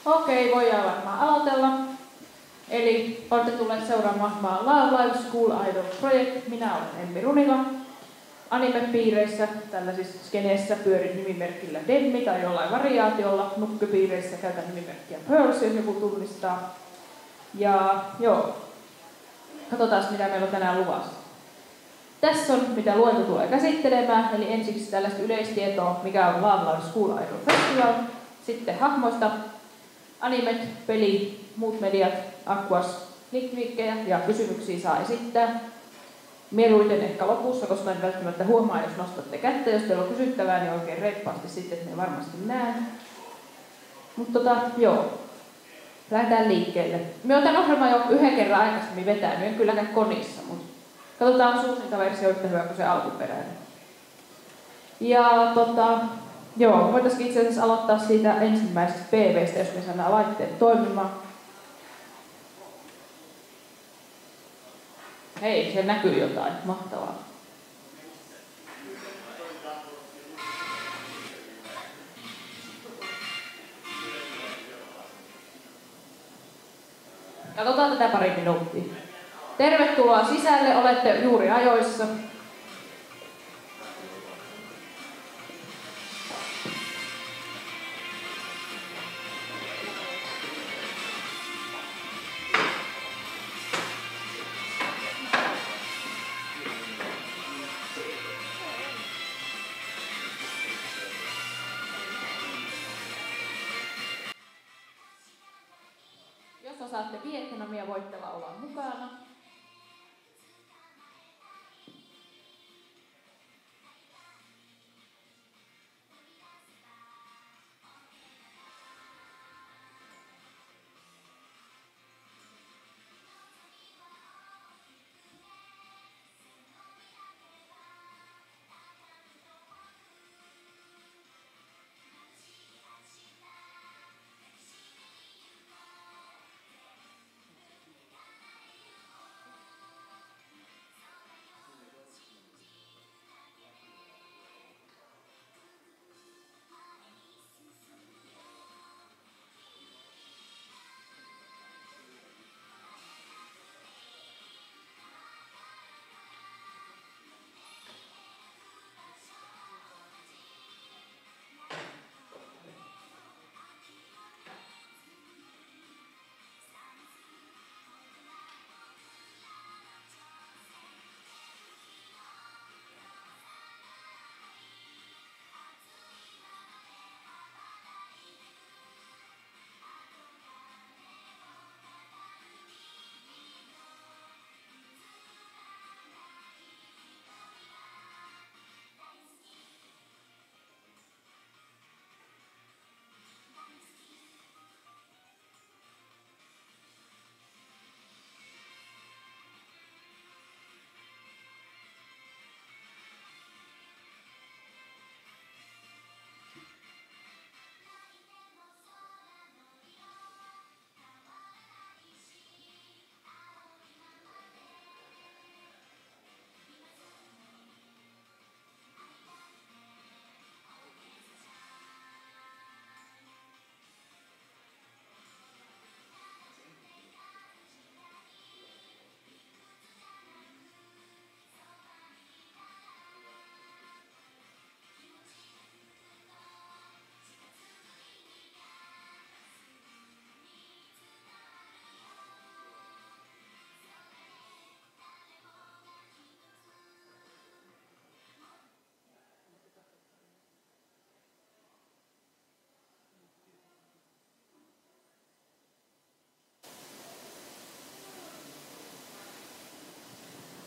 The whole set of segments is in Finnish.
Okei, voidaan varmaan aloitella. Eli olette tulleet seuraamaan Love Live School Idol Project. Minä olen Emmi Runila. Anime-piireissä, tällaisissa skeneissä pyörin nimimerkillä Demmi tai jollain variaatiolla. Nukkepiireissä käytän nimimerkkiä Pearls, jos joku tunnistaa. Ja joo, katsotaan mitä meillä on tänään luvassa. Tässä on mitä luento tulee käsittelemään, eli ensiksi tällaista yleistietoa, mikä on Love Live School Idol Festival. Sitten hahmoista, animet, peli, muut mediat, Aquas, nickviikkejä ja kysymyksiä saa esittää. Mieluiten ehkä lopussa, koska en välttämättä huomaa, jos nostatte kättä. Jos teillä on kysyttävää, niin oikein reippaasti sitten, että ne varmasti näen. Mutta joo, lähdetään liikkeelle. Me oon tämän ohjelman jo yhden kerran aikaisemmin vetänyt, en kylläkään konissa, mutta katsotaan suusinta versio yhtä hyvä kuin se alkuperäinen. Ja joo, voitaisiin itse asiassa aloittaa siitä ensimmäisestä PV:stä, jos me saadaan laitteet toimimaan. Hei, siellä näkyy jotain. Mahtavaa. Katsotaan tätä pari minuuttia. Tervetuloa sisälle, olette juuri ajoissa. Jos osaatte Vietnamia, voitte laulaa mukana.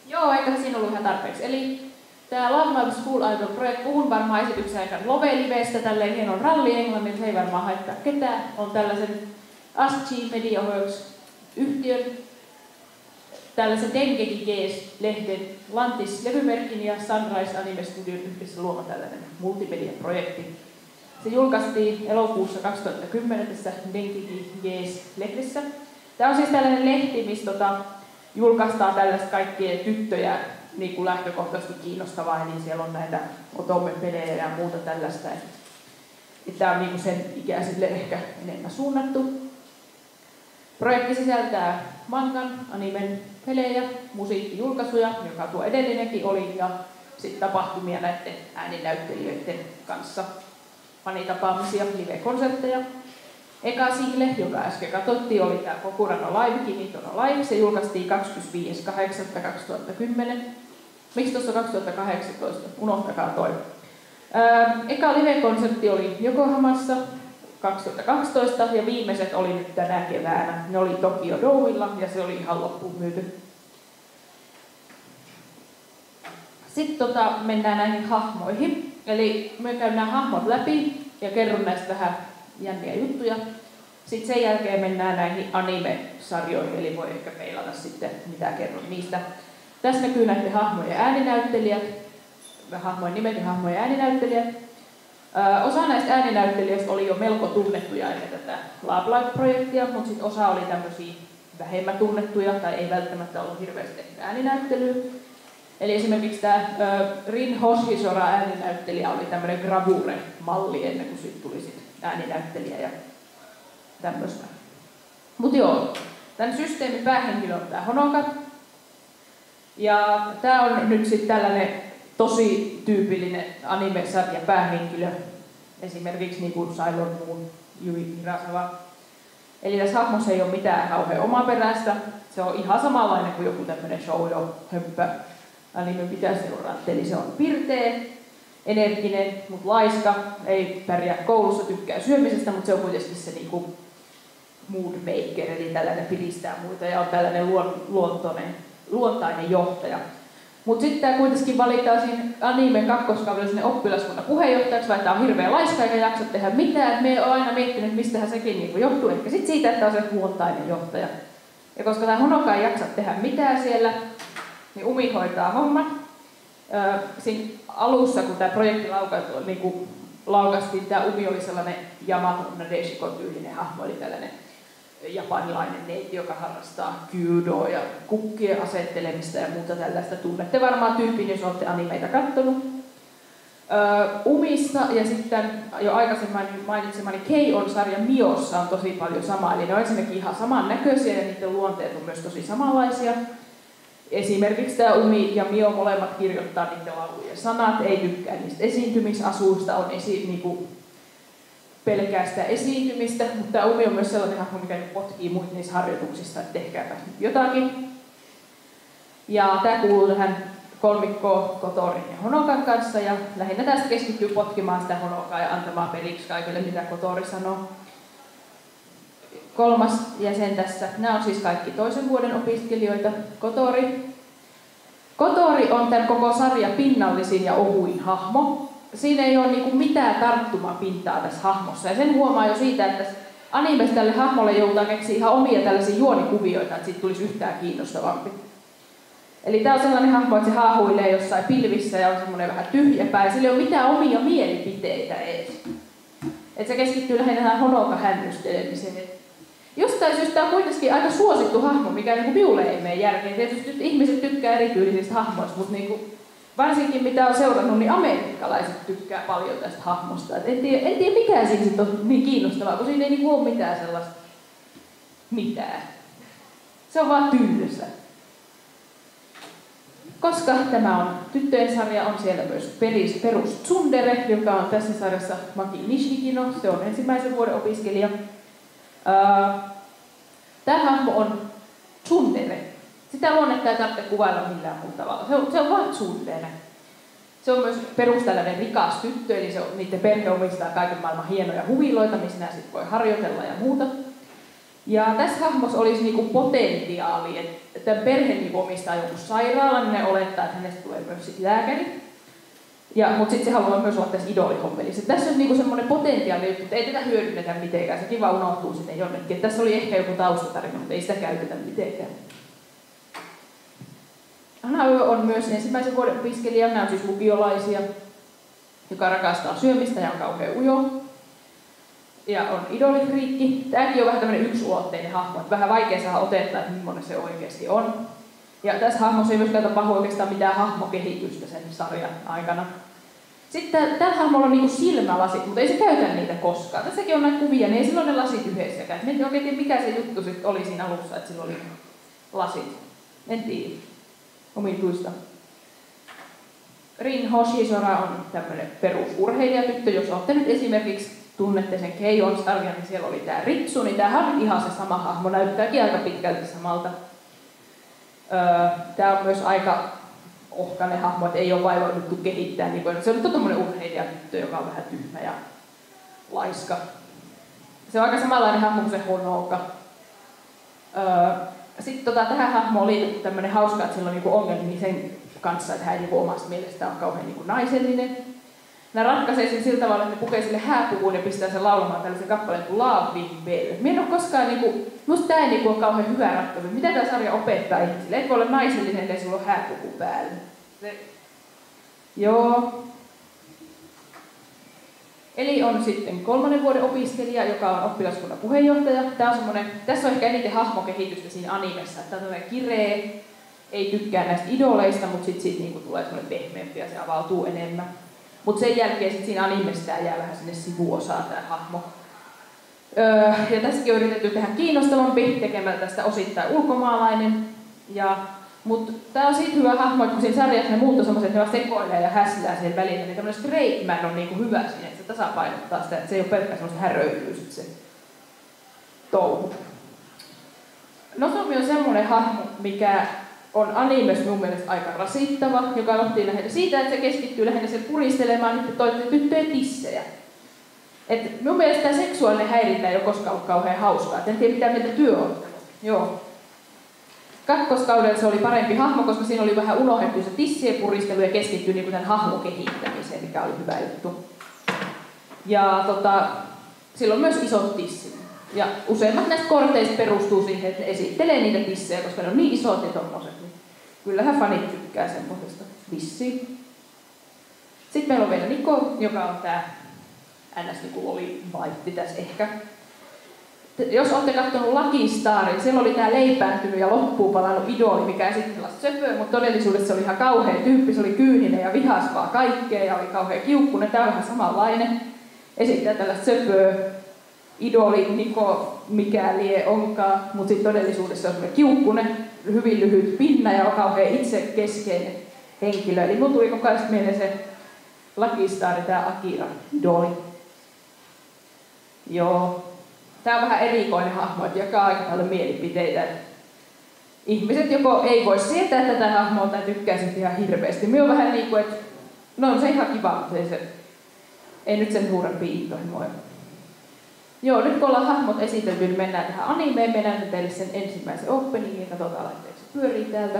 Joo, eikä siinä ollut ihan tarpeeksi. Eli tämä Love Live School Idol Project, puhun varmaan esityksen aikana Love-livestä, tälleen hienon ralli englannilla, se ei varmaan haittaa ketään. On tällaisen ASG Media Works-yhtiön, tällaisen Dengeki Gees-lehden, Lantis-levymerkin ja Sunrise Anime Studion yhdessä luoma tällainen multimedia-projekti. Se julkaistiin elokuussa 2010 tässä Dengeki Gees-lehdessä. Tämä on siis tällainen lehti, missä julkaistaan tällaista kaikkien tyttöjä niin kuin lähtökohtaisesti kiinnostavaa, niin siellä on näitä otome-pelejä ja muuta tällaista. Tämä on niin sen ikäisille ehkä enemmän suunnattu. Projekti sisältää mangan, animen, pelejä, musiikkijulkaisuja, joka tuo edellinenkin oli, ja sitten tapahtumia näiden ääninäyttelijöiden kanssa. Fanitapaamisia, live-konsertteja. Eka single, joka äsken katsottiin, oli tämä Kokurano Live, Kimitono Live. Se julkaistiin 25.8.2010. Miksi tuossa 2018? Unohtakaa toi. Eka live-konsertti oli Yokohamassa 2012 ja viimeiset oli nyt tänä keväänä. Ne oli Tokyo Domella ja se oli ihan loppuun myyty. Sitten mennään näihin hahmoihin. Eli me käyn nämä hahmot läpi ja kerron näistä vähän jänniä juttuja. Sitten sen jälkeen mennään näihin anime-sarjoihin, eli voi ehkä peilata sitten mitä kerron niistä. Tässä näkyy näiden hahmojen ääninäyttelijät, hahmojen nimet ja hahmojen ääninäyttelijät. Osa näistä ääninäyttelijöistä oli jo melko tunnettuja ennen tätä Love Live-projektia, mutta sitten osa oli tämmöisiä vähemmän tunnettuja tai ei välttämättä ollut hirveästi ääninäyttelyä. Eli esimerkiksi tämä Rin Hoshizora ääninäyttelijä oli tämmöinen gravure-malli ennen kuin siitä tuli sit ääninäyttelijä ja tämmöistä. Mutta joo, tämän systeemin päähenkilö on tämä Honoka. Ja tämä on nyt sitten tällainen tosi tyypillinen anime-sarja päähenkilö. Esimerkiksi niin kuin Sailor Moon, Yui Hirasawa. Eli tässä hahmossa ei ole mitään kauhean omaperäistä. Se on ihan samanlainen kuin joku tämmöinen shoujo-hömpä anime pitää seurata. Eli se on pirteä, energinen, mutta laiska, ei pärjää koulussa, tykkää syömisestä, mutta se on kuitenkin se niinku mood maker, eli tällainen piristää muita ja on tällainen luontainen johtaja. Mutta sitten tämä kuitenkin valitaan siinä animen kakkoskaudella sinne oppilaskunnan puheenjohtajaksi, vaikka tämä on hirveän laiska eikä jaksa tehdä mitään. Me on aina miettinyt, mistähän sekin niinku johtuu. Ehkä sitten siitä, että on se luontainen johtaja. Ja koska tämä Honoka ei jaksa tehdä mitään siellä, niin Umi hoitaa homman. Siinä alussa, kun tämä projekti laukaistiin, tämä Umi oli sellainen Yamato Nadeshiko-tyylinen hahmo, eli tällainen japanilainen neiti, joka harrastaa kyudoa ja kukkien asettelemista ja muuta tällaista. Tunnette varmaan tyypin, jos olette animeita katsonut. Umissa ja sitten jo aikaisemmin mainitsemani Kei-on-sarjan Miossa on tosi paljon samaa. Eli ne on ensinnäkin ihan samannäköisiä ja niiden luonteet on myös tosi samanlaisia. Esimerkiksi tämä Umi ja Mio molemmat kirjoittaa niiden laulujen sanat, ei tykkää niistä esiintymisasuista, on niinku pelkää sitä esiintymistä, mutta tämä Umi on myös sellainen hahmo, mikä potkii muita niissä harjoituksissa, että tehkääpä jotakin. Ja tämä kuuluu tähän kolmikkoon Kotorin ja Honokan kanssa, ja lähinnä tästä keskittyy potkimaan sitä Honokaa ja antamaan periksi kaikille, mitä Kotori sanoo. Kolmas jäsen tässä, nämä on siis kaikki toisen vuoden opiskelijoita. Kotori on tämän koko sarjan pinnallisin ja ohuin hahmo. Siinä ei ole niinku mitään tarttumapintaa tässä hahmossa. Ja sen huomaa jo siitä, että animessa tälle hahmolle joudutaan keksiä ihan omia tällaisia juonikuvioita, että siitä tulisi yhtään kiinnostavampi. Eli tämä on sellainen hahmo, että se haahuilee jossain pilvissä ja on semmoinen vähän tyhjäpää. Ja sillä ei ole mitään omia mielipiteitä edes. Että se keskittyy lähinnä tähän Honoka-hännystelemiseen. Jostain syystä on kuitenkin aika suosittu hahmo, mikä niin minulle ei mene järkeen. Tietysti ihmiset tykkää erityylisistä hahmoista, mutta niin varsinkin mitä on seurannut, niin amerikkalaiset tykkää paljon tästä hahmosta. Et en tiedä mikä siinä sit on niin kiinnostavaa, kun siinä ei niin ole mitään sellaista mitään. Se on vaan tylsä. Koska tämä on tyttöjen sarja, on siellä myös perus tsundere, joka on tässä sarjassa Maki Nishikino. Se on ensimmäisen vuoden opiskelija. Tämä hahmo on tsundere. Sitä luonnetta ei tarvitse kuvailla millään muulla tavalla. Se on vain tsundere. Se on myös tällainen rikas tyttö, eli niiden perhe omistaa kaiken maailman hienoja huviloita, missä nämä sitten voi harjoitella ja muuta. Ja tässä hahmossa olisi niinku potentiaali, että tämän perhe niinku omistaa jonkun sairaalan, niin ne olettaa, että hänestä tulee myös sit lääkäri. Mutta sitten se haluaa myös olla tässä idolihommelissä. Tässä on niinku semmoinen potentiaali, että ei tätä hyödynnetä mitenkään, se kiva unohtuu sinne jonnekin. Et tässä oli ehkä joku taustatarina, mutta ei sitä käytetä mitenkään. Hanaue on myös ensimmäisen vuoden opiskelija, nämä on siis lukiolaisia, joka rakastaa syömistä ja on kauhean ujo. Ja on idolifriikki. Tämäkin on vähän tämmöinen yksiulotteinen hahmo, että vähän vaikea saada otetta, että millainen se oikeasti on. Ja tässä hahmossa ei myöskään tapahdu oikeastaan mitään hahmokehitystä sen sarjan aikana. Sitten tällä hahmolla on niinku silmälasit, mutta ei se käytä niitä koskaan. Tässäkin on näitä kuvia, niin ei sillä ole ne lasit yhdessäkään. En oikein tiedä, mikä se juttu sitten oli siinä alussa, että sillä oli lasit. En tiedä. Omituista. Rin Hoshisora on tämmöinen perusurheilijatyttö. Jos olette nyt esimerkiksi tunnette sen Keion-sarjan, niin siellä oli tää Ritsu, niin tämähän on ihan se sama hahmo, näyttääkin aika pitkälti samalta. Tää on myös aika ohkainen hahmo, että ei ole vaivauduttu kehittää. Niin se on tommoinen urheilijatyttö, joka on vähän tyhmä ja laiska. Se on aika samanlainen hahmo kuin se Honoka. Sitten tähän hahmoon liitetty tämmöinen hauska, että sillä on niinku ongelmia sen kanssa, että hän ei niinku omasta mielestään ole kauhean niinku naisellinen. Nämä ratkaisee sen sillä tavalla, että ne pukee sille hääpukuun ja pistää sen laulamaan tällaisen kappaleen kuin Love in Bell. Minä en ole koskaan, musta tämä ei ole kauhean hyvä ratkaisu. Mitä tämä sarja opettaa ihmisille? Et voi olla naisellinen, ja sulla on hääpuku päällä. Joo. Eli on sitten 3. vuoden opiskelija, joka on oppilaskunnan puheenjohtaja. Tässä on ehkä eniten hahmokehitystä siinä animessa. Tämä on tämmöinen kiree, ei tykkää näistä idoleista, mutta sitten siitä niinku tulee semmoinen pehmeämpi ja se avautuu enemmän. Mutta sen jälkeen sit siinä animessa jää vähän sinne sivuosaan tämä hahmo. Ja tässäkin on yritetty tehdä kiinnostavampi tekemällä tästä osittain ulkomaalainen. Mutta tämä on siitä hyvä hahmo, että kun siinä sarjassa ne muut on semmoiset, että ne vaan sekoilee ja häslää sen välillä, niin tämmöinen straight man on niinku hyvä siinä, että se tasapainottaa sitä, että se ei ole pelkkää semmoista häröilyä sit se touhu. Nozomi on semmoinen hahmo, mikä on animes mun mielestä aika rasittava, joka johtii lähinnä siitä, että se keskittyy lähinnä sen puristelemaan niiden toisten tyttöjen tissejä. Et mun mielestä tämä seksuaalinen häirintä ei ole koskaan ollut kauhean hauskaa, et en tiedä mitä mieltä työ on. Joo. Kakkoskaudella se oli parempi hahmo, koska siinä oli vähän unohdettu se tissien puristelu ja keskittyi niinku tämän hahmon kehittämiseen, mikä oli hyvä juttu. Ja sillä on myös isot tissit. Ja useimmat näistä korteista perustuu siihen, että ne esittelee niitä tissejä, koska ne on niin isot ja tommoset. Niin kyllähän fanit tykkää semmoisesta vissiin. Sitten meillä on vielä Niko, joka on tää NS-lolibaitti tässä ehkä. Jos olette katsonut Lucky Starin, siellä oli tää leipääntynyt ja loppuun palannut idoli, mikä esitti tällaista söpöä, mutta todellisuudessa se oli ihan kauhea tyyppi, se oli kyyninen ja vihas vaan kaikkea ja oli kauhean kiukkunen. Tää on vähän samanlainen. Esittää tällaista söpöä. Idoli, Niko, mikä lie onkaan, mutta sitten todellisuudessa on semmoinen kiukkunen, hyvin lyhyt pinna ja on kauhean itsekeskeinen henkilö. Eli mun tuli koko ajan mieleen se Lucky Star, tää Akira idoli. Joo. Tää on vähän erikoinen hahmo, että jakaa aika paljon mielipiteitä. Ihmiset joko ei voi sietää tätä hahmoa tai tykkää sitä ihan hirveästi. Minä on vähän niinku, että no on se ihan kiva, mutta ei nyt sen suurempi intohimoja. Joo, nyt kun ollaan hahmot esitelty, niin mennään tähän animeen. Me näytän teille sen ensimmäisen openingin ja katsotaan, lähteekö se pyörii täältä.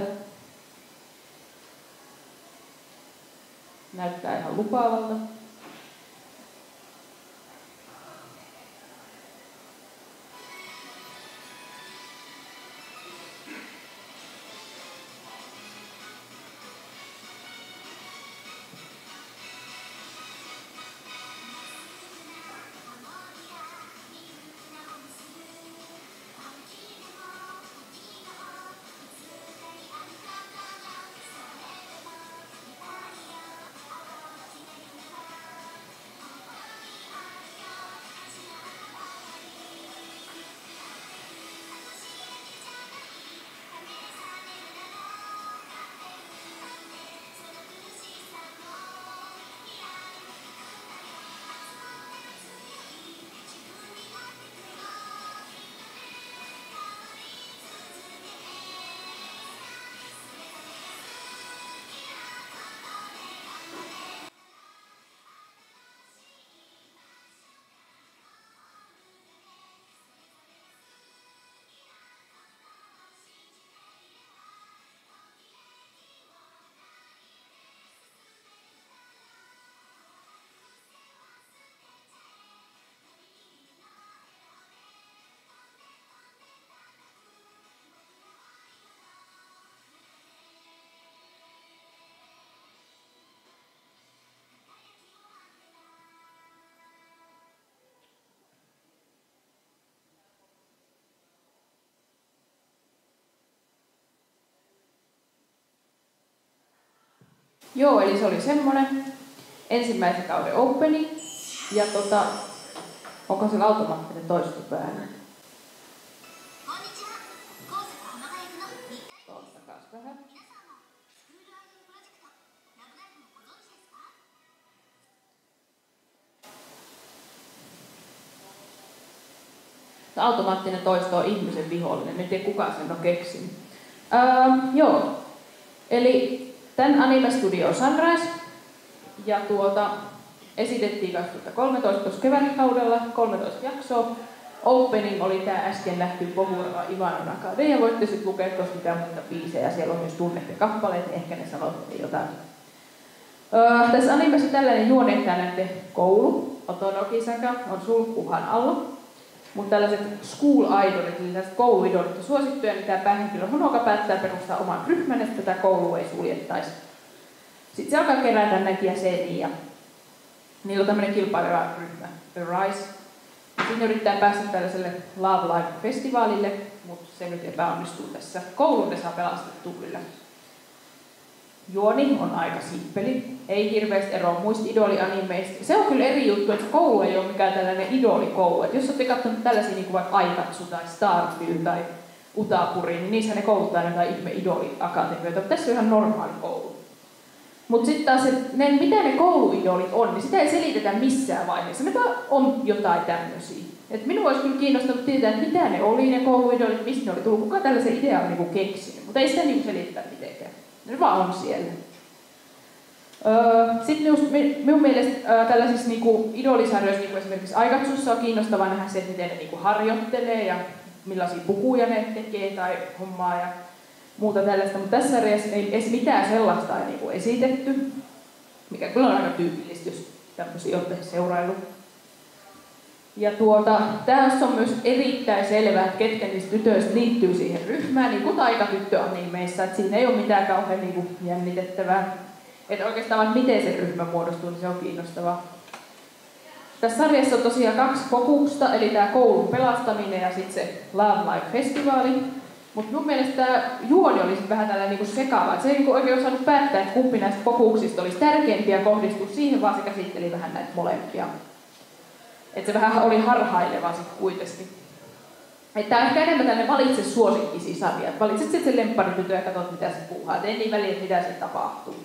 Näyttää ihan lupaavalta. Joo, eli se oli semmonen. ensimmäisen kauden opening. Ja onko se automaattinen toisto päällä? Ottakaa vähän. Automaattinen toisto on ihmisen vihollinen, nyt ei kukaan sen ole keksinyt. Joo, eli tämän anime-studio Sunrise, ja esitettiin 2013 tuossa kevätkaudella, 13 jaksoa. Opening oli tää äsken nähty Pohura Ivanon Akade, ja voitte sitten lukea tuossa mitään muita biisejä, siellä on myös tunnet ja kappaleet, niin ehkä ne sanoo jotain. Tässä animessa tällainen juoni, että näette koulu, Otonokisaka on sulkuhan alla. Mutta tällaiset school idolit, eli tällaiset kouluidolit on suosittuja, niin tämä päähenkilö Honoka päättää perustaa oman ryhmän, että tätä koulua ei suljettaisi. Sitten se alkaa kerätä näitä jäseniä, ja niillä on tämmöinen kilpaileva ryhmä, Arise. Sitten yrittää päästä tällaiselle Love Live-festivaalille, mutta se nyt epäonnistuu tässä. Koulun ne saa pelastettua kyllä. Juoni on aika simppeli, ei hirveästi eroa muista idolianimeista. Se on kyllä eri juttu, että koulu ei ole mikään tällainen idolikoulu. Et jos olette katsonut tällaisia niin kuin vaikka Aikatsu tai Starfield tai Utapuri, niin niissä ne kouluttaa jotain ihme idoliakatemioita. Tässä on ihan normaali koulu. Mutta sitten taas, mitä ne kouluidolit on, niin sitä ei selitetä missään vaiheessa. Ne vaan on jotain tämmöisiä. Et minua olisi kyllä kiinnostanut tietää, että mitä ne oli ne kouluidolit, mistä ne oli tullut. Kuka tällaisen idean on niin keksinyt, mutta ei sitä niin selitetä mitenkään. Ne vaan on siellä. Sitten minun mielestä tällaisissa niinku idolisarjoissa, niinku esimerkiksi Aikatsussa, on kiinnostavaa nähdä se, että miten ne niinku harjoittelee ja millaisia pukuja ne tekee tai hommaa ja muuta tällaista. Mutta tässä sarjassa ei edes mitään sellaista niinku esitetty, mikä kyllä on aika tyypillistä, jos tämmöisiä olette seuraillut. Ja tässä on myös erittäin selvää, että ketkä niistä tytöistä liittyy siihen ryhmään, niin kuin taikatyttöanimeissa, että siinä ei ole mitään kauhean niin kuin jännitettävää. Että oikeastaan vaan miten se ryhmä muodostuu, niin se on kiinnostavaa. Tässä sarjassa on tosiaan 2 fokusta, eli tämä koulun pelastaminen ja sitten se Love Live-festivaali. Mutta mun mielestä tämä juoni oli vähän tällainen niin sekava, että se ei niin oikein osannut päättää, että kumpi näistä fokuksista olisi tärkeimpiä kohdistua siihen, vaan se käsitteli vähän näitä molempia. Että se vähän oli harhaileva sitten kuitenkin. Että tämä on ehkä enemmän tällainen valitse suosikkisisarja. Valitset sitten sen lempparitytön ja katsot mitä se puuhaa. Et ei niin väliä, että mitä se tapahtuu.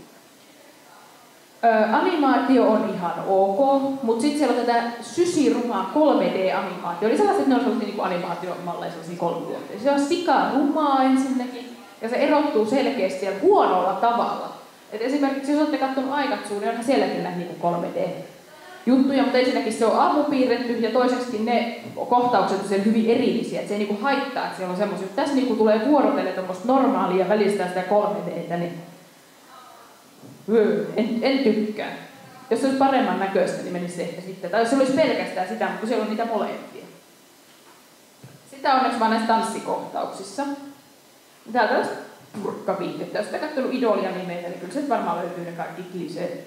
Animaatio on ihan ok, mutta sitten siellä on tätä sysirumaa 3D-animaatio. Eli sellaiset, että ne on sellaisia niin animaatiomalleja, sellaisia 3D. Se on sikarumaa ensinnäkin, ja se erottuu selkeästi siellä huonolla tavalla. Et esimerkiksi jos olette katsonut Aikatsuun, niin onhan sielläkin näitä niin 3D-juttuja, mutta ensinnäkin se on aamupiirretty, ja toiseksi ne kohtaukset on siellä hyvin erillisiä. Et se ei niin haittaa, että siellä on semmoisia. Tässä niin tulee vuorotellen tuommoista normaalia välistä sitä 3D:tä, niin en tykkää. Jos se olisi paremman näköistä, niin menisi se ehkä sitten. Tai jos se olisi pelkästään sitä, mutta siellä on niitä molempia. Sitä onneksi vaan näissä tanssikohtauksissa. Tää on tällaista purkkaviihdettä. Jos olette katsonut Idolia-nimeitä, niin kyllä se varmaan löytyy ne kaikki kliseet.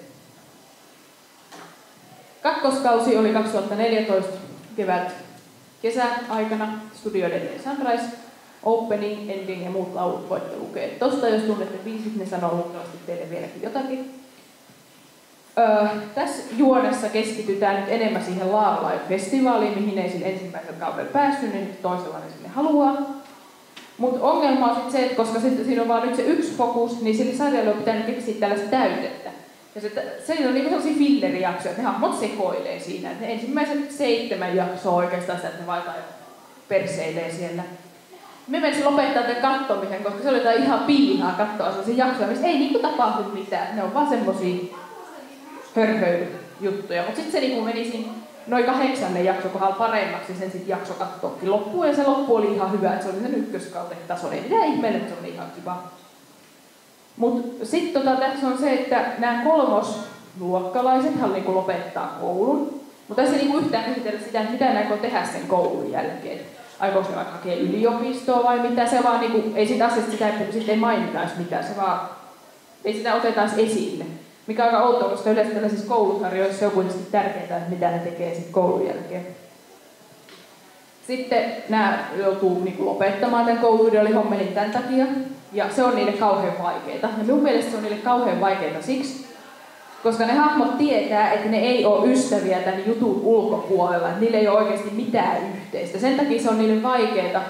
Kakkoskausi oli 2014 kesäaikana. Studio edelleen Sunrise. Opening, ending ja muut laulut voitte lukea tosta, jos tunnette biisit, ne sanoo luultavasti teille vieläkin jotakin. Tässä juonessa keskitytään nyt enemmän siihen Love Live-festivaaliin, mihin ei sillä ensimmäisellä kaudella päässyt, niin nyt ne sinne haluaa. Mutta ongelma on sitten se, että koska siinä on vaan nyt se yksi fokus, niin sillä sarjalla on pitänyt keksiä tällaista täytettä. Ja se on niinku sellaisia fillerijaksoja, että ne hahmot sekoilee siinä. Et ne ensimmäiset 7 jaksoa oikeastaan sitä, että ne vaan perseilee siellä. Me menisin lopettaa tämän katsomisen, koska se oli jotain ihan piinaa katsoa sellaisia jaksoja, missä ei niinku tapahdu mitään. Ne on vaan semmosia hörhöilyjuttuja. Mutta sitten se niinku menisi noin 8 jakson kohdalla paremmaksi, sen sitten jakso katsoakin loppuun. Ja se loppu oli ihan hyvä, että se oli sen ykköskauden taso. Ei mitään ihmeelle, että se oli ihan kiva. Mutta sitten tässä on se, että nämä kolmosluokkalaisethan niinku lopettaa koulun. Mutta tässä ei niinku yhtään käsitellä sitä, että mitä ne aikoo tehdä sen koulun jälkeen. Aikooko se vaikka hakea yliopistoa vai mitä, se vaan niinku, ei siitä asiasta sitä, että sitten ei mainita edes mitään, se vaan, ei sitä oteta esille. Mikä on aika outoa, koska yleensä tällaisissa koulusarjoissa on kuitenkin tärkeää, että mitä ne tekee sitten koulun jälkeen. Sitten nämä joutuu niinku lopettamaan tämän kouluideolihommelin tämän takia, ja se on niille kauhean vaikeaa. Ja minun mielestä se on niille kauhean vaikeaa siksi, Koska ne hahmot tietää, että ne ei ole ystäviä tämän jutun ulkopuolella, että niillä ei ole oikeasti mitään yhteistä. Sen takia se on niille vaikeaa,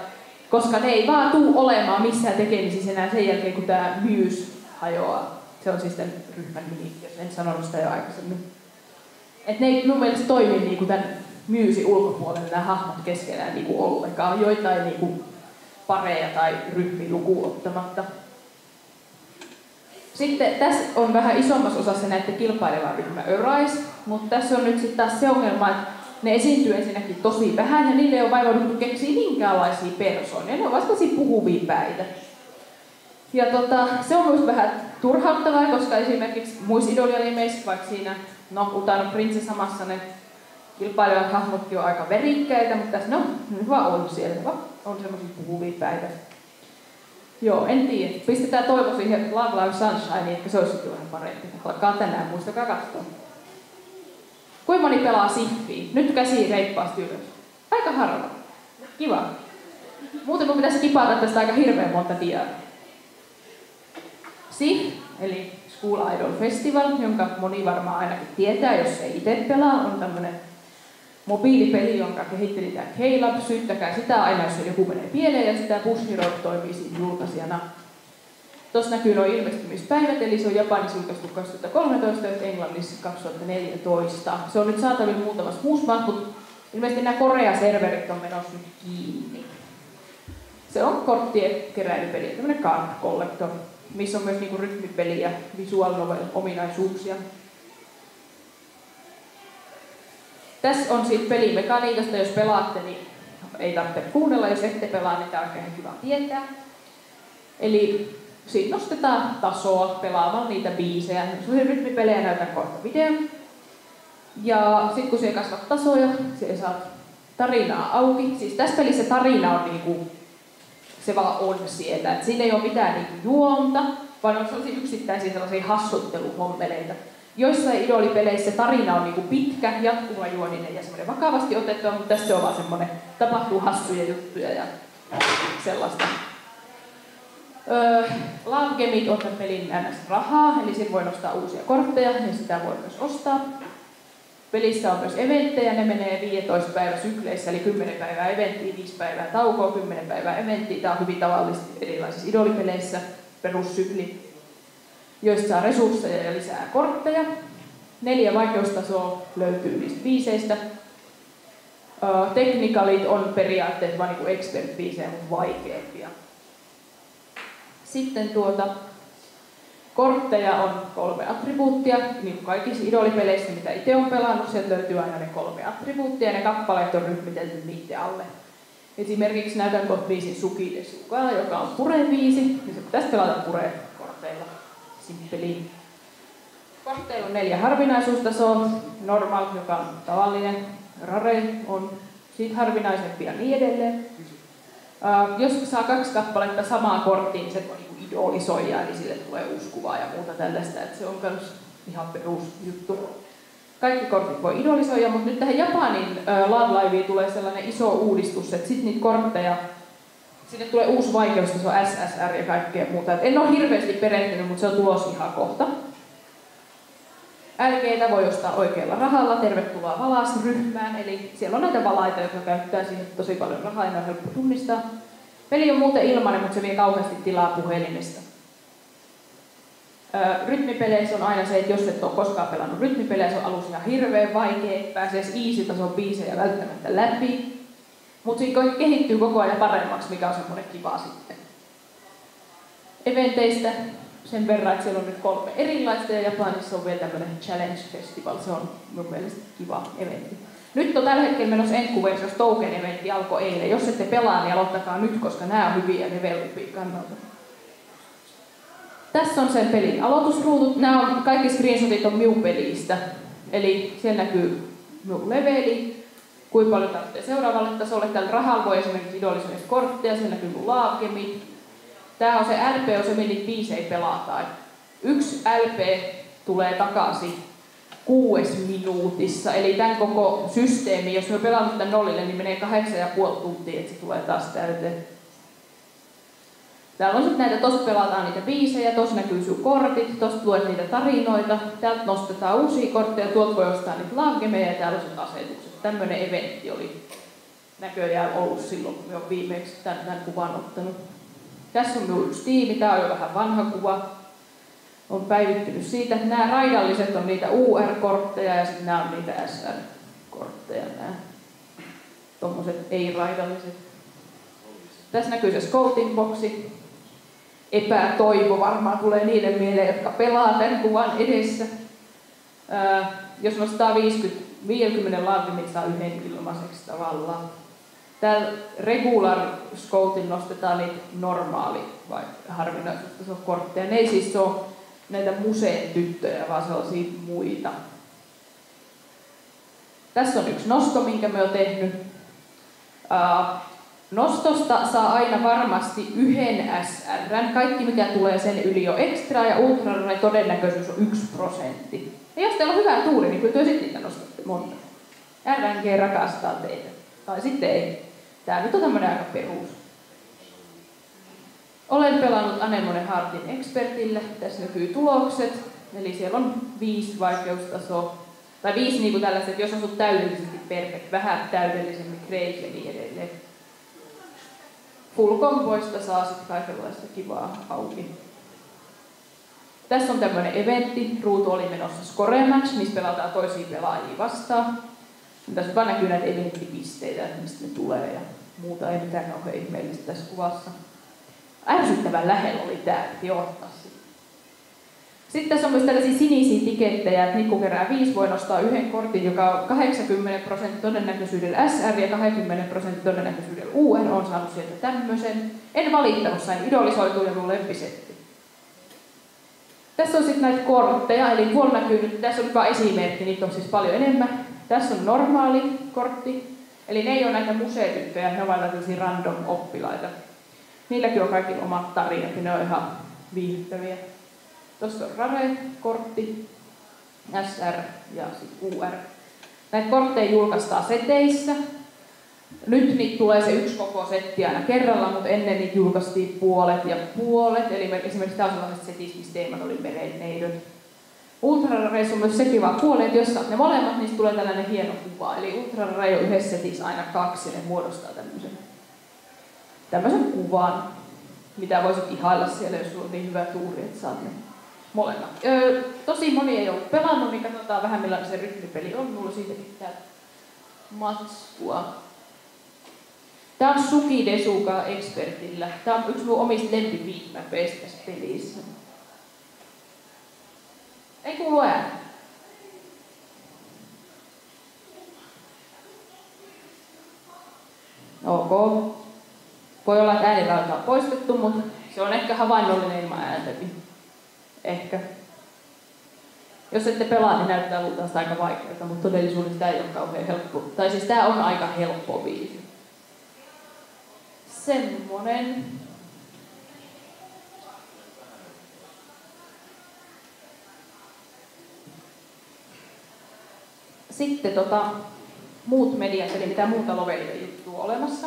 koska ne ei vaan tule olemaan missään tekemisissä enää sen jälkeen, kun tämä Muse hajoaa. Se on siis tämän ryhmän nimi, jos en sanonut sitä jo aikaisemmin. Että ne ei mun mielestä toimi niinku tämän Musen ulkopuolella nämä hahmot keskenään niinku ollenkaan. Joitain niinku pareja tai ryhmiä lukuun ottamatta. Sitten tässä on vähän isommassa osassa näiden kilpaileva ryhmä Arise, mutta tässä on nyt sitten taas se ongelma, että ne esiintyy ensinnäkin tosi vähän ja niille ei ole vaivauduttu keksiä minkäänlaisia persoonia. Ne on vasta puhuvia päitä. Ja se on myös vähän turhauttavaa, koska esimerkiksi muissa idolianimeissä, vaikka siinä Utano Prinsessamassa ne kilpailevat hahmotkin on aika verikkäitä, mutta tässä hyvä on siellä, on semmoisia puhuvia päitä. Joo, en tiedä. Pistetään toivo siihen Love Live Sunshine, että se olisi sitten vähän parempi. Alkaa tänään, muistakaa katsoa. Kuinka moni pelaa Siffiä? Nyt käsi reippaasti ylös. Aika harva. Kiva. Muuten mun pitäisi kipata tästä aika hirveän monta diaa. SIF, eli School Idol Festival, jonka moni varmaan ainakin tietää, jos ei itse pelaa, on tämmönen mobiilipeli, jonka kehitteli tämä K-Lab. Syyttäkää sitä aina, jos joku menee pieleen, ja sitä Push Hero toimii siinä julkaisijana. Tuossa näkyy nuo ilmestymispäivät, eli se on Japanissa julkaistu 2013 ja Englannissa 2014. Se on nyt saatavilla muutamassa muussa maassa, mutta ilmeisesti nämä Korea-serverit on menossa nyt kiinni. Se on korttien keräilypeli, tämmöinen card collector, missä on myös niinku rytmipeli ja visual novel ominaisuuksia. Tässä on siitä pelimekaniikasta, jos pelaatte, niin ei tarvitse kuunnella, jos ette pelaa, niin tämä on ihan kiva tietää. Eli siitä nostetaan tasoa pelaamalla niitä biisejä. Sellaisia rytmipelejä näytän kohta videon. Ja sitten kun siellä kasvat tasoja, siellä saat tarinaa auki. Siis tässä pelissä tarina on niinku, se vaan on siellä. Et siinä ei ole mitään niinku juonta, vaan on sellaisia yksittäisiä sellaisia hassutteluhommeleita. Joissain idolipeleissä tarina on niinku pitkä, jatkuvajuoninen ja semmoinen vakavasti otettua, mutta tässä on vaan semmoinen, tapahtuu hassuja juttuja ja sellaista. Love Gameit on tämän pelin NS-rahaa, eli siinä voi nostaa uusia kortteja ja sitä voi myös ostaa. Pelissä on myös eventtejä, ne menee 15 päivän sykleissä, eli 10 päivää eventtiä, 5 päivää taukoa, 10 päivää eventtiä. Tämä on hyvin tavallista erilaisissa idolipeleissä, perussykli, joista saa resursseja ja lisää kortteja. 4 vaikeustasoa löytyy niistä biiseistä. Technicalit on periaatteessa vain niin expert-biisejä, mutta vaikeampia. Sitten kortteja on 3 attribuuttia, niin kuin kaikissa idolipeleissä, mitä itse olen pelannut, sieltä löytyy aina ne 3 attribuuttia, ja ne kappaleet on ryhmitelty niiden alle. Esimerkiksi näytän kohta biisin Suki de Suka, joka on pure-biisi, niin se pitäisi pelata pure-korteilla simppeliin. Kortteilla on 4 harvinaisuustasoa, normal, joka on tavallinen, rare on siitä harvinaisempi ja niin edelleen. Jos saa 2 kappaletta samaa korttia, niin se voi idolisoida, eli sille tulee uusi kuva ja muuta tällaista, että se on myös ihan perusjuttu. Kaikki kortit voi idolisoida, mutta nyt tähän Japanin Love Liveen tulee sellainen iso uudistus, että sitten niitä kortteja, sinne tulee uusi vaikeustaso, SSR ja kaikkea muuta. Et en ole hirveästi perehtynyt, mutta se on tulos ihan kohta. LG:tä voi ostaa oikealla rahalla, tervetuloa Valas-ryhmään, eli siellä on näitä valaita, jotka käyttää siihen tosi paljon rahaa ja ne on helppo tunnistaa. Peli on muuten ilmainen, mutta se vie kauheasti tilaa puhelimesta. Rytmipeleissä on aina se, että jos et ole koskaan pelannut rytmipelejä, se on alussa ihan hirveän vaikea, pääsee easy-tason biisejä välttämättä läpi. Mutta siinä kehittyy koko ajan paremmaksi, mikä on semmoinen kiva sitten. Eventeistä sen verran, että siellä on nyt 3 erilaista ja Japanissa on vielä tämmöinen Challenge Festival, se on mun mielestä kiva eventti. Nyt on tällä hetkellä menossa Enkuversiossa Token-eventti alkoi eilen. Jos ette pelaa, niin aloittakaa nyt, koska nämä on hyviä level-upia kannalta. Tässä on sen pelin aloitusruudut. Nämä on, kaikki screenshotit on Mew-pelistä. Eli siellä näkyy Mew-leveli, kuinka paljon tarvitsee seuraavalle tasolle. Tällä rahalla voi esimerkiksi idolisoida kortteja, siellä näkyy Love Gameit. Tämä on se LP, on se, mihin niitä biisejä pelataan. 1 LP tulee takaisin 6 minuutissa, eli tämän koko systeemi, jos me pelaamme tämän nollille, niin menee 8,5 tuntia, että se tulee taas täyteen. Täällä on sitten näitä, tossa pelataan niitä biisejä, tossa näkyy sun kortit, tossa luet niitä tarinoita, täältä nostetaan uusia kortteja, tuolta voi ostaa niitä langemeja ja täällä on sitten asetukset. Tämmönen eventti oli näköjään ollut silloin, kun olen viimeksi tämän kuvan ottanut. Tässä on minun yksi tiimi, tää on jo vähän vanha kuva. On päivittynyt siitä, että nämä raidalliset on niitä UR-kortteja ja sitten nämä on niitä SR-kortteja, nämä tommoset ei-raidalliset. Tässä näkyy se scouting boxi. Epätoivo varmaan tulee niille mieleen, jotka pelaa tämän kuvan edessä. Jos nostaa 50 langemin, saa yhden ilmaiseksi tavallaan. Täällä regular scoutin nostetaan niitä normaali vai harvinaisuustason kortteja. Ne ei siis ole näitä museen tyttöjä, vaan sellaisia muita. Tässä on yksi nosto, minkä me oon tehnyt. Nostosta saa aina varmasti yhden SR. Kaikki mikä tulee sen yli on extra ja ultra todennäköisyys on 1%. Ja jos teillä on hyvä tuuri, niin kyllä te sitten niitä nostatte monta. RNG rakastaa teitä. Tai sitten ei. Tää nyt on tämmönen aika perus. Olen pelannut Anemone Heartin Expertille. Tässä näkyy tulokset. Eli siellä on 5 vaikeustasoa. Tai 5 niinku tällaiset, että jos on sut täydellisesti perfect, vähän täydellisemmin crazy ja niin edelleen. Full comboista saa sitten kaikenlaista kivaa auki. Tässä on tämmönen eventti. Ruutu oli menossa score match, missä pelataan toisia pelaajia vastaan. Tässä vaan näkyy näitä eventtipisteitä, että mistä ne tulee ja muuta. Ei mitään kauhean ihmeellistä tässä kuvassa. Ärsyttävän lähellä oli tää, piti ottaa sitä. Sitten tässä on myös tällaisia sinisiä tikettejä, että Nikku kerää 5 voi nostaa yhden kortin, joka on 80% todennäköisyydellä SR ja 20% todennäköisyydellä UR. On saanut sieltä tämmöisen. En valittanut, sain idolisoitua ja mun lempisetti. Tässä on sitten näitä kortteja, eli tuolla näkyy nyt, tässä on vain esimerkki, niitä on siis paljon enemmän. Tässä on normaali kortti, eli ne ei ole näitä museetyttöjä, ne ovat tällaisia random oppilaita. Niilläkin on kaikki omat tarinat ja ne on ihan viihdyttäviä. Tuossa on Rare-kortti, SR ja UR. Näitä kortteja julkaistaan seteissä. Nyt niitä tulee se yksi koko setti aina kerralla, mutta ennen niitä julkaistiin puolet ja puolet. Eli esimerkiksi tämä on sellaisesta setistä, missä teemat oli merenneidöt. Ultra Rareissa on myös sekin vaan puolet, jos saat ne molemmat, niin tulee tällainen hieno kuva. Eli Ultra Rare on yhdessä setissä aina 2 ja ne muodostaa tämmöisen kuvan, mitä voisit ihailla siellä, jos sulla on niin hyvä tuuri, että saat ne molemmat. Tosi moni ei ollut pelannut, niin katsotaan vähän millainen se rytmipeli on. Mulla on siitäkin täältä matskua. Tää on Suki Desuka Expertillä. Tää on yksi mun omista lempibeatmapeista tässä pelissä. Ei kuulu ääni. Ok. Voi olla, että äänirauta on poistettu, mutta se on ehkä havainnollinen ilman ääntäkin. Ehkä. Jos ette pelaa, niin näyttää luultavasti aika vaikeaa, mutta todellisuudessa tämä ei ole kauhean helppo. Tai siis tämä on aika helppo biisi. Semmonen. Sitten muut mediat, eli mitä muuta Lovelia juttua olemassa.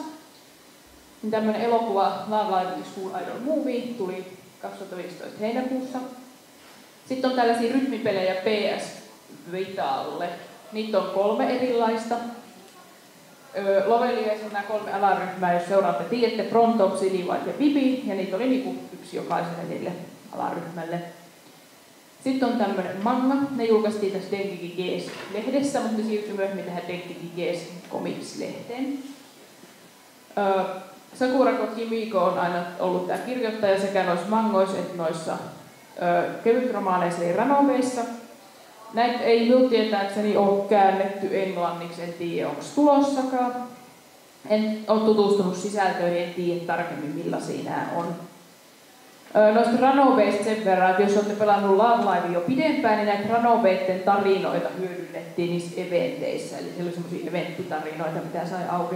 Niin tämmönen elokuva Love Live School Idol Movie tuli 2015 heinäkuussa. Sitten on tällaisia rytmipelejä PS Vitalle. Niitä on 3 erilaista. Loveliassa on nämä 3 alaryhmää, jos seuraatte tiedätte, Pronto, Silivite ja Bibi, ja niitä oli niinku yksi jokaiselle niille alaryhmälle. Sitten on tämmönen manga, ne julkaistiin tässä Dengeki Gs-lehdessä, mutta ne siirtyi myöhemmin tähän Dengeki Gs Comics-lehteen. Sakurako Kimiko on aina ollut tämä kirjoittaja sekä noissa mangoissa että noissa kevytromaaneissa ja ranoveissa. Näitä ei minun tietääkseni ole käännetty englanniksi, en tiedä onko tulossakaan. En ole tutustunut sisältöihin, en tiedä tarkemmin millaisia nämä on. Noista ranoveista sen verran, että jos olette pelannut Love Live jo pidempään, niin näitä ranoveiden tarinoita hyödynnettiin niissä eventeissä. Eli siellä oli semmosia eventtitarinoita, mitä sai auki.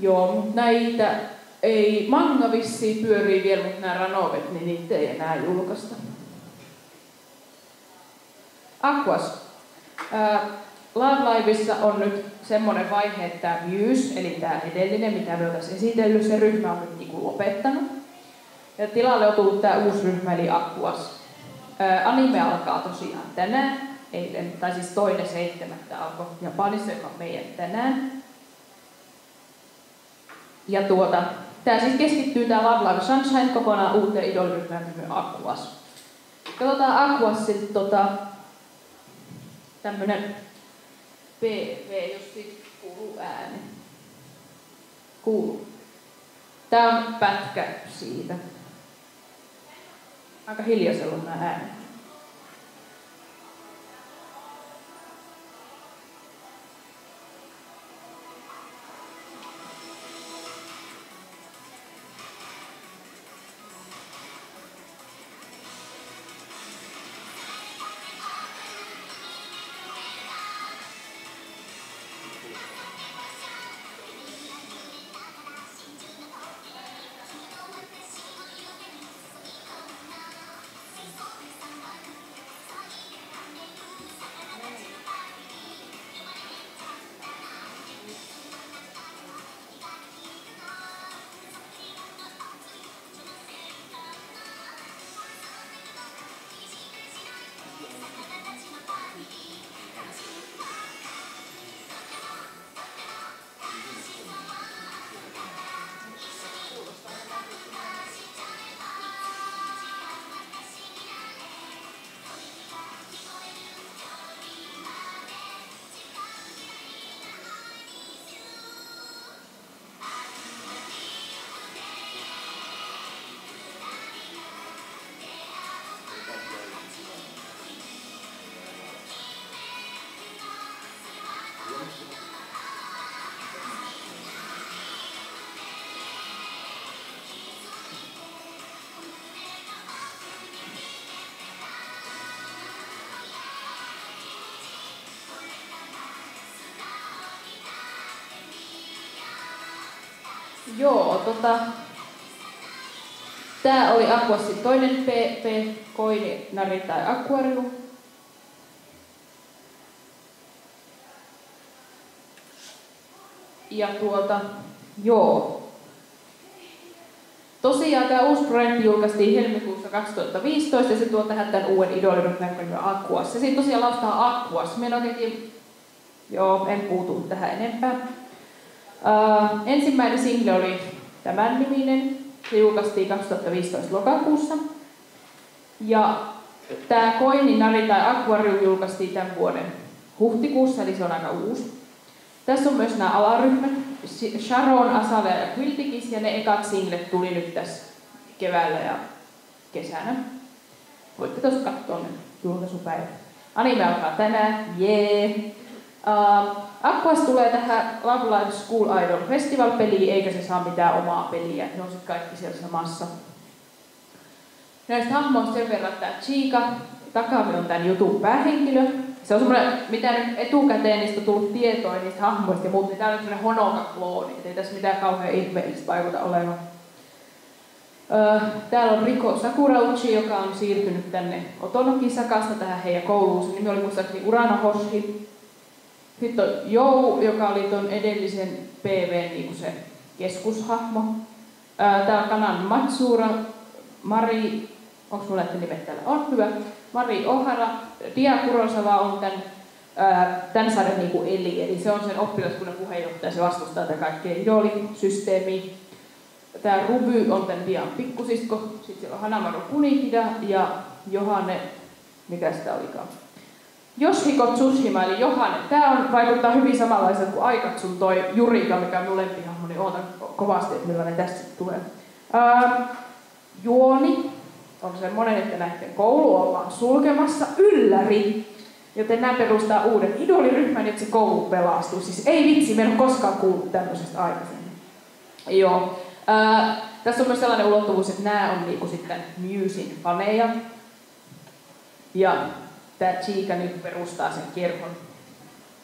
Joo, mutta näitä ei, manga vissiin pyörii vielä, mutta nämä ranovet, niin niitä ei enää julkaista. Aquas. Love Liveissa on nyt semmoinen vaihe, että tämä Muse, eli tämä edellinen, mitä me oltaisiin esitellyt, se ryhmä on nyt niinku lopettanut. Ja tilalle on tullut tämä uusi ryhmä, eli Aquas. Anime alkaa tosiaan tänään, eilen, tai siis 2.7. alkoi Japanissa, joka on meidän tänään. Ja tää siis keskittyy tää Love Live Sunshine kokonaan uuteen idoliryhmään nimen Aquas. Katsotaan Aquasilta tämmönen PV, jos siitä kuuluu ääni. Kuuluu. Tää on pätkä siitä. Aika hiljaisella on nää äänet. Joo, tää oli Aquasin toinen PP, Koini, Nari tai Aquarium. Ja joo. Tosiaan tää uusi projekti julkaistiin helmikuussa 2015 ja se tuo tähän tämän uuden idoliryhmän nimen Aquas. Ja siitä tosiaan laustaa Aquas. En puutu tähän enempää. Ensimmäinen single oli tämän niminen. Se julkaistiin 2015 lokakuussa. Ja tämä Koini, Nari tai Aquarium julkaistiin tämän vuoden huhtikuussa, eli se on aika uusi. Tässä on myös nämä alaryhmät, Sharon, Asave ja Quiltikis, ja ne ekat singlet tuli nyt tässä keväällä ja kesänä. Voitte tuosta katsoa ne julkaisupäivät. Anime alkaa tänään, jee! Aquas tulee tähän Love Live School Idol Festival-peliin, eikä se saa mitään omaa peliä. Ne on sitten kaikki siellä samassa. Näistä hahmoista sen verran, että Chiika Takami on tämän jutun päähenkilö. Se on semmoinen, mitä nyt etukäteen niistä on tullut tietoa niistä hahmoista ja muut, niin tää on semmoinen Honoka-klooni, ettei tässä mitään kauhean ihmeellistä vaikuta olevan. Täällä on Riko Sakurauchi, joka on siirtynyt tänne Otonoki-sakasta tähän heidän kouluun. Se nimi oli muistaakseni Urano Hoshi. Sitten on Jou, joka oli ton edellisen PV:n niin se keskushahmo. Täällä on Kanan Matsura, Mari, onko mulla näitä nimet täällä? On hyvä. Mari Ohara, Dia Kurosawa on tämän sarjan niin eli se on sen oppilaskunnan puheenjohtaja, se vastustaa tätä kaikkea idolisysteemiä. Tää Ruby on tämän Dian pikkusisko, sitten siellä on Hanamaru Kunikida ja Johanne, mikä sitä olikaan? Yoshiko Tsushima eli Johanne. Tää vaikuttaa hyvin samanlaiselta kuin Aikatsun toi Jurika, mikä on mun lempihahmo, niin ootan kovasti, että millainen tästä tulee. Juoni on semmoinen, että näiden koulu ollaan sulkemassa ylläri. Joten nämä perustaa uuden idoliryhmän, että se koulu pelastuu. Siis ei vitsi, me en ole koskaan kuullut tämmöisestä aikaisemmin. Joo. Tässä on myös sellainen ulottuvuus, että nämä on niinku sitten Musen faneja. Ja tämä Chiika nyt perustaa sen kerhon.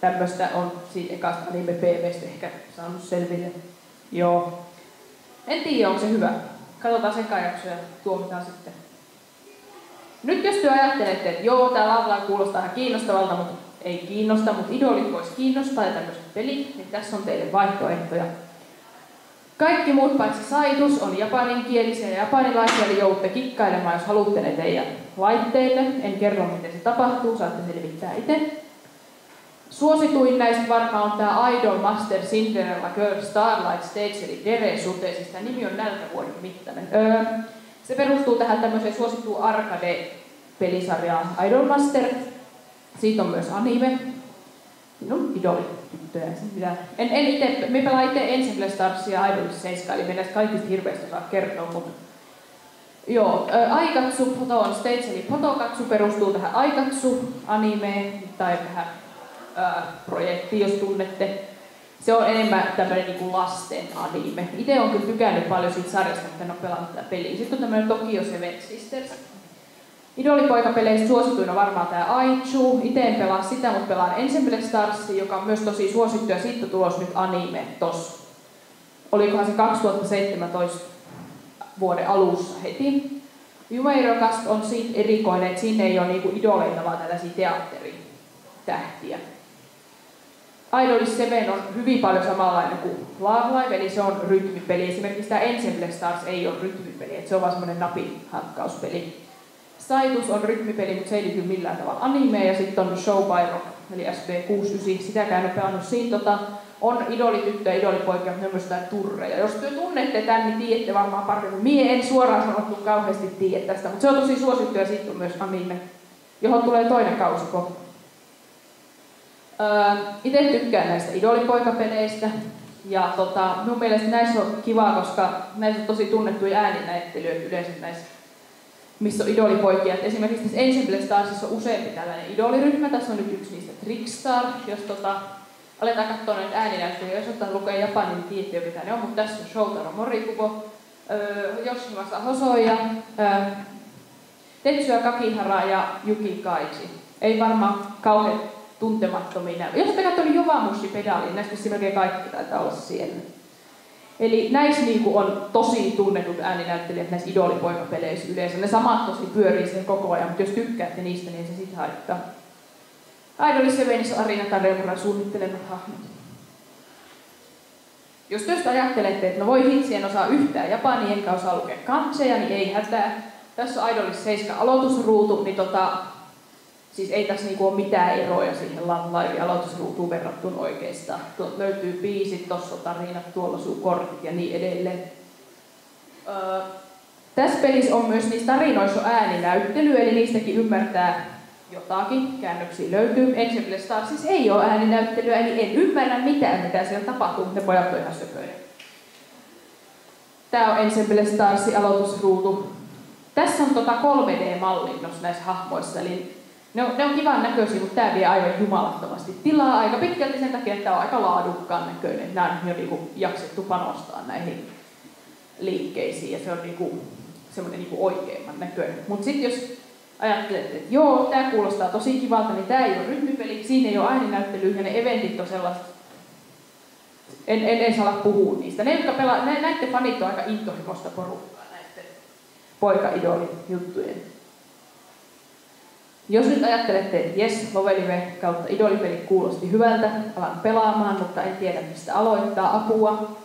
Tämmöistä on siitä ekasta anime PV:stä ehkä saanut selville. Joo. En tiedä, onko se hyvä. Katsotaan sekajakso ja tuomitaan sitten. Nyt jos te ajattelette, että joo, tää Love Live kuulostaa ihan kiinnostavalta, mutta ei kiinnosta, mutta idolit voisi kiinnostaa ja tämmöiset pelit, niin tässä on teille vaihtoehtoja. Kaikki muut paitsi Saitus on japaninkielisiä ja japanilaisia, eli joudutte kikkailemaan, jos haluatte ne teidän laitteille. En kerro, miten se tapahtuu, saatte selvittää itse. Suosituin näistä varmaan on tämä Idol Master Cinderella Girl Starlight Stage, eli Dere-sute, siis tämä nimi on nälkävuoden mittainen. Se perustuu tähän tämmöiseen suosittuun arcade-pelisarjaan Idol Master. Siitä on myös anime. Siinä on idolityttöjä. En itse, me pelaan itse Ensemble Starsia ja Idol 7, eli me näistä kaikista hirveästi osaa kertoa, mutta joo, Aikatsu Photo on Stage, eli Photokatsu perustuu tähän Aikatsu-animeen tai tähän projektiin, jos tunnette. Se on enemmän tämmöinen niinku lasten anime. Itse olen kyllä tykännyt paljon siitä sarjasta, mutta en ole pelannut tätä peliä. Sitten on tämmöinen Tokyo Seven Sisters. Idolipoikapeleistä suosituin on varmaan tää Aichu. Itse en pelaa sitä, mutta pelaan Ensemble Stars, joka on myös tosi suosittu ja siitä on tulos nyt anime tossa. Olikohan se 2017 vuoden alussa heti. Jumeirokast on siitä erikoinen, että sinne ei ole niinku idoleita, vaan tällaisia teatteritähtiä. Idol 7 on hyvin paljon samanlainen kuin Love Live, eli se on rytmipeli. Esimerkiksi tämä Ensemble Stars ei ole rytmipeli, että se on vaan semmoinen napinhakkauspeli. Saitus on rytmipeli, mutta se ei liity millään tavalla animeen. Ja sitten on Show by Rock, eli SB69. Sitäkään en ole pelannut. Siinä on idolityttö ja idolipoikia, mutta ne on myös jotain turreja. Jos te tunnette tämän, niin tiedätte varmaan paremmin. Mie en suoraan sanottu kauheasti tiedä tästä, mutta se on tosi suosittu ja siitä on myös anime, johon tulee toinen kausi kohta. Itse tykkään näistä idolipoikapeleistä. Ja mun mielestä näissä on kiva, koska näissä on tosi tunnettuja ääninäyttelyitä yleensä näissä, missä on idolipoikia. Et esimerkiksi tässä Ensemble Starsissa on useampi tällainen idoliryhmä. Tässä on nyt yksi niistä Trickstar. Jos aletaan katsoa näitä ääninäyttelyjä, jos ottaa lukea japanin, niin tiedätte jo mitä ne on, mutta tässä on Shotaro Morikubo, Yoshimasa Hosoya, Tetsuya Kakihara ja Yuki Kaiji. Ei varmaan kauhean tuntemattomia. Jos olette katsoneet Jovamushi-pedaaliin, näistä melkein kaikki taitaa olla siellä. Eli näissä niinku on tosi tunnetut ääninäyttelijät näissä idolipoikapeleissä yleensä. Ne samat tosi pyörii sen koko ajan, mutta jos tykkäätte niistä, niin se sit haittaa. Idol 7 Arina Taremuran suunnittelemat hahmot. Jos te ajattelette, että no voi hitsi, en osaa yhtään japania, enkä osaa lukea kanseja, niin ei hätää. Tässä on Idol 7 aloitusruutu, niin siis ei tässä niinku ole mitään eroja siihen Love Live aloitusruutuun verrattuna oikeastaan. Tuolta löytyy biisit, tossa on tarinat, tuolla suu kortit ja niin edelleen. Tässä pelissä on myös niissä tarinoissa ääninäyttely, eli niistäkin ymmärtää jotakin. Käännöksiä löytyy. Ensemble Stars ei ole ääninäyttelyä, eli en ymmärrä mitään, mitä siellä tapahtuu, mutta ne pojat on ihan söpöjä. Tää on Ensemble Starsin aloitusruutu. Tässä on 3D-mallinnus näissä hahmoissa, eli ne on kivan näköisiä, mutta tämä vie aivan jumalattomasti tilaa aika pitkälti sen takia, että tämä on aika laadukkaan näköinen. Nämä on jo niinku jaksettu panostaa näihin liikkeisiin ja se on niinku semmoinen niinku oikeimman näköinen. Mutta sitten jos ajattelette, että joo, tämä kuulostaa tosi kivalta, niin tämä ei ole rytmipeli, siinä ei ole ääninäyttelyä ja ne eventit on sellaista. En saa puhua niistä. Ne, jotka näiden fanit on aika intohimoista porukkaa näiden poika-idolin juttujen. Jos nyt ajattelette, että jes, Lovelive kautta idolipeli kuulosti hyvältä, alan pelaamaan, mutta en tiedä mistä aloittaa apua.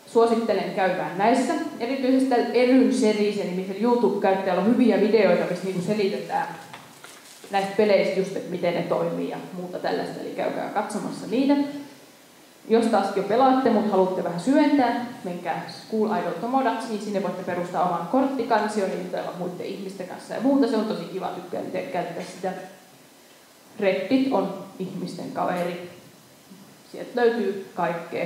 Suosittelen käymään näissä. Erityisesti Eryn Series nimisen YouTube-käyttäjällä on hyviä videoita, missä niinku selitetään näistä peleistä just, että miten ne toimii ja muuta tällaista, eli käykää katsomassa niitä. Jos taas jo pelaatte, mutta haluatte vähän syventää, menkää School Idol Tomodachi, niin sinne voitte perustaa oman korttikansion ja jutella muiden ihmisten kanssa ja muuta. Se on tosi kiva, tykkään itse käyttää sitä. Reddit on ihmisten kaveri. Sieltä löytyy kaikkea.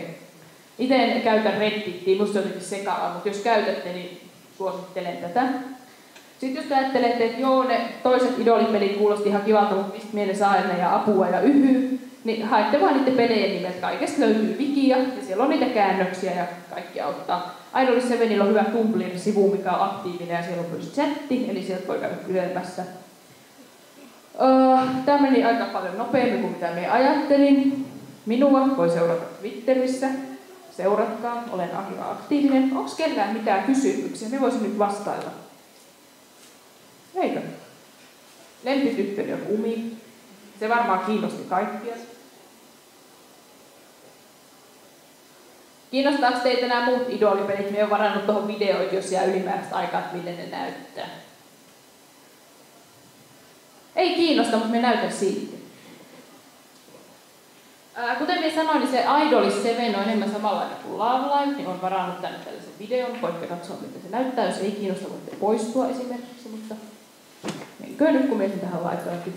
Itse en käytä Reddittiä, musta se on jotenkin sekavaa, mutta jos käytätte, niin suosittelen tätä. Sitten jos ajattelette, että joo, ne toiset idolipelit kuulosti ihan kivalta, mutta mistä mieleen saa aina ja apua ja yhyy, niin haette vaan niiden pelejä nimet. Kaikesta löytyy wikiä ja siellä on niitä käännöksiä ja kaikki auttaa. Idol 7 on hyvä Tumblr-sivu, mikä on aktiivinen ja siellä on myös chatti, eli sieltä voi käydä kyselmässä. Tämä meni aika paljon nopeammin kuin mitä minä ajattelin. Minua voi seurata Twitterissä. Seuratkaa, olen aika aktiivinen. Onko kellään mitään kysymyksiä? Me voisin nyt vastailla. Eikö? Lempityttöni on Umi. Se varmaan kiinnosti kaikkia. Kiinnostaako teitä nämä muut idolipelit? Me on varannut tuohon videoihin, jos jää ylimääräistä aikaa, että miten ne näyttää. Ei kiinnosta, mutta me näytän silti. Kuten minä sanoin, niin se Idolis 7 on enemmän samanlainen kuin Love Live, niin on varannut tänne tällaisen videon. Voitte katsoa, miten se näyttää. Jos ei kiinnosta, voitte poistua esimerkiksi, mutta menkö nyt, kun mietin tähän laitoinkin.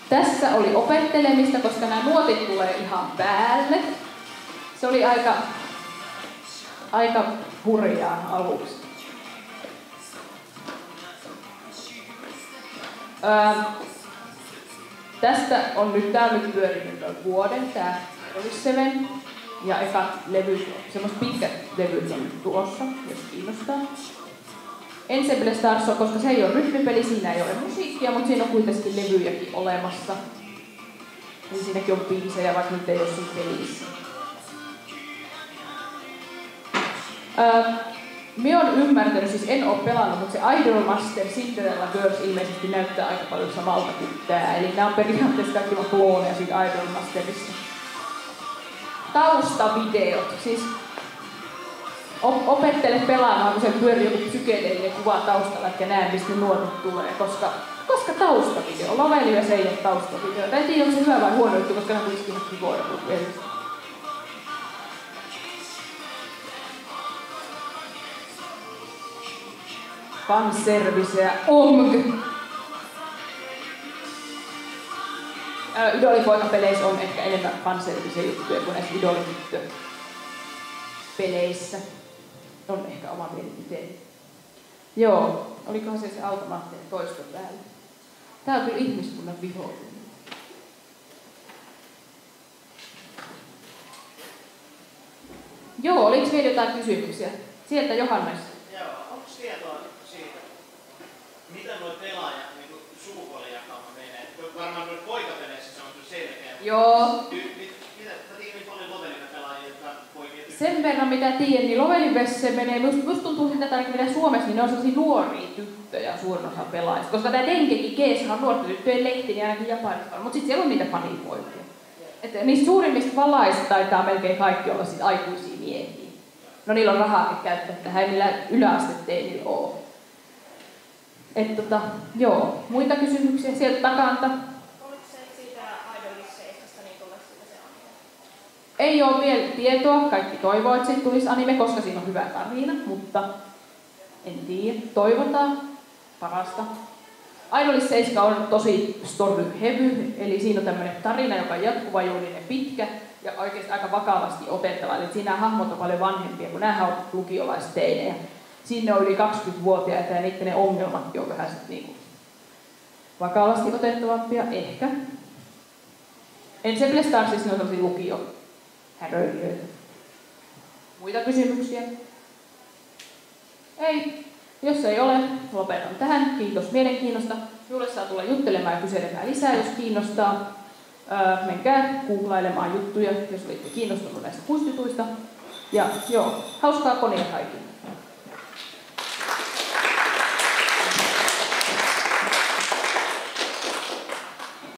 Tässä oli opettelemista, koska nämä nuotit tulee ihan päälle. Se oli aika hurjaa aluksi. Tästä on nyt, tää on nyt pyörinyt noin vuoden, tää Idolis 7. Ja eka levy, semmoiset pitkät levyt on nyt tulossa, jos kiinnostaa. Ensemble Stars on, koska se ei ole rytmipeli, siinä ei ole musiikkia, mutta siinä on kuitenkin levyjäkin olemassa. Eli siinäkin on biisejä, vaikka nyt ei ole siinä pelissä. Minä olen ymmärtänyt, siis en ole pelannut, mutta se Idolmaster Cinderella Girls ilmeisesti näyttää aika paljon samalta kuin tää. Eli nämä on periaatteessa kaikki vaan klooneja siitä Idolmasterista. Taustavideot, siis opettele pelaamaan, kun se pyörii joku psykedeellinen kuva taustalla, etkä näe, mistä nuotit tulee, koska taustavideo, Lovely se ei ole taustavideo. En tiedä, onko se hyvä vai huono juttu, koska ne kuitenkin ihan kivoida kuin pelissä. Fanserviceä, OMG! Idolipoikapeleissä on ehkä enemmän fanservice-juttuja kuin näissä idolityttöpeleissä. On ehkä oma mielipiteeni. Joo, olikohan se automaattinen toisto päällä? Tää on kyllä ihmiskunnan vihollinen. Joo, oliko vielä jotain kysymyksiä? Sieltä Johannes. Joo, onko tietoa siitä, miten nuo pelaajat niin sukupuolijakauma menee? Varmaan noissa poikapeleissä se on kyllä selkeä. Joo. Sen verran mitä tiedän, niin Lovelivessä menee, musta tuntuu siltä, että ainakin mitä Suomessa, niin ne on sellaisia nuoria tyttöjä suurin osa pelaajista. Koska tää Dengeki Geeshan on nuorten tyttöjen lehti, niin ainakin Japanissa on. Mutta sit siellä on niitä fanipoikia. Että niistä suurimmista palaajista taitaa melkein kaikki olla sit aikuisia miehiä. No niillä on rahaakin käyttää tähän, ei millään yläasteteinillä oo. Joo, muita kysymyksiä sieltä takanta? Ei ole vielä tietoa, kaikki toivoo, että siitä tulisi anime, koska siinä on hyvä tarina, mutta en tiedä, toivotaan parasta. Idolis 7 on tosi story-heavy, eli siinä on tämmöinen tarina, joka on jatkuvajuoninen pitkä ja oikeasti aika vakavasti otettava. Eli siinä hahmot on paljon vanhempia, kun nämähän on lukiolaisteinejä. Siinä on yli 20-vuotiaita ja niiden ne ongelmatkin on vähän niin vakavasti otettavampia, ehkä. Ensemble Starsissa ne on sellaisia lukiohäröilijöitä. Muita kysymyksiä? Ei. Jos ei ole, lopetan tähän. Kiitos mielenkiinnosta. Minulle saa tulla juttelemaan ja kyselemään lisää, jos kiinnostaa. Menkää googlailemaan juttuja, jos olette kiinnostunut näistä muistituista. Ja joo, hauskaa konia kaikille.